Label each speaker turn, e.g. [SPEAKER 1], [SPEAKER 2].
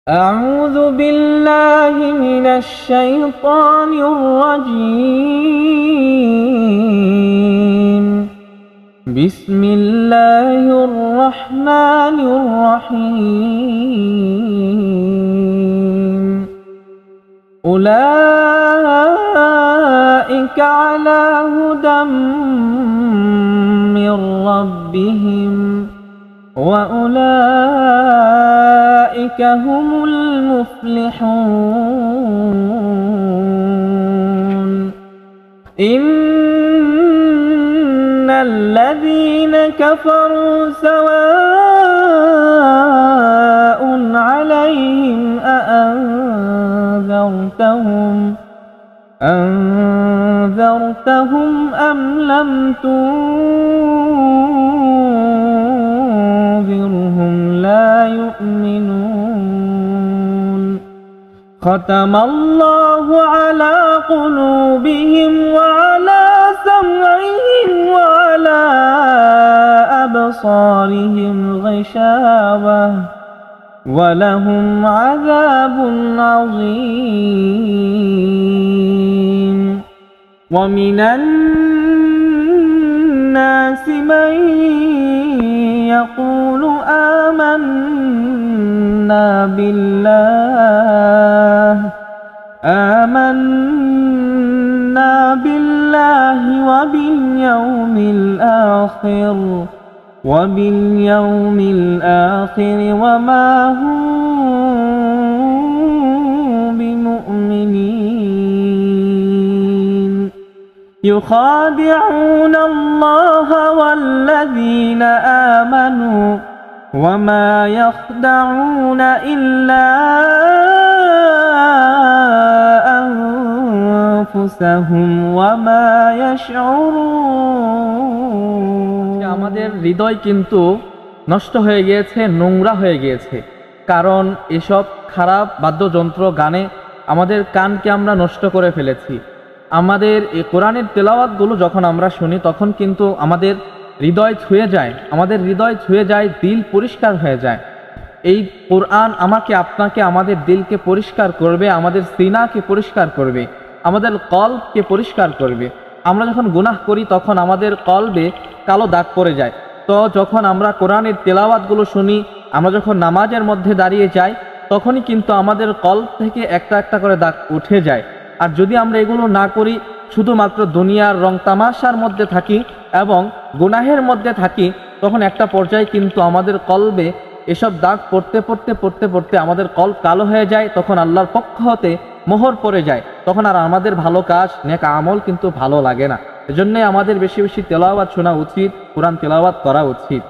[SPEAKER 1] أعوذ بالله من الشيطان الرجيم بسم الله الرحمن الرحيم أولئك على هدى من ربهم وأولئك هم المفلحون إن الذين كفروا سواء عليهم أنذرتهم أم لم تنذرهم لا يؤمنون ختم الله على قلوبهم وعلى سمعهم وعلى أبصارهم غشاوة ولهم عذاب عظيم ومن الناس من يقول آمنا بالله وباليوم الآخر وما هم بمؤمنين يخادعون الله والذين آمنوا وما يخدعون إلا أنفسهم وما يشعرون।
[SPEAKER 2] আমাদের হৃদয় কিন্তু নষ্ট হয়ে গিয়েছে, নোংরা হয়ে গিয়েছে, কারণ এসব খারাপ বাদ্যযন্ত্র গানে আমাদের কানকে আমরা নষ্ট করে ফেলেছি। আমাদের এই কোরআনের তেলাওয়াতগুলো যখন আমরা শুনি তখন কিন্তু আমাদের হৃদয় ছুঁয়ে যায়, দিল পরিষ্কার হয়ে যায়। এই কোরআন আমাকে আপনাকে আমাদের দিলকে পরিষ্কার করবে, আমাদের সিনাকে পরিষ্কার করবে, আমাদের কলবকে পরিষ্কার করবে। আমরা যখন গুনাহ করি তখন আমাদের কলবে কালো দাগ পড়ে যায়। তো যখন আমরা কোরআনের তেলাওয়াতগুলো শুনি, আমরা যখন নামাজের মধ্যে দাঁড়িয়ে যাই, তখনই কিন্তু আমাদের কলব থেকে একটা একটা করে দাগ উঠে যায়। আর যদি আমরা এগুলো না করি, শুধুমাত্র দুনিয়ার রং তামাশার মধ্যে থাকি এবং গুনাহের মধ্যে থাকি, তখন একটা পর্যায়ে কিন্তু আমাদের কলবে এসব দাগ পড়তে আমাদের কলব কালো হয়ে যায়। তখন আল্লাহর পক্ষ হতে মোহর পড়ে যায়, তখন আর আমাদের ভালো কাজ, নেক আমল কিন্তু ভালো লাগে না। এজন্যই আমাদের বেশি বেশি তেলাওয়াত শোনা উচিত, কোরআন তেলাওয়াত করা উচিত।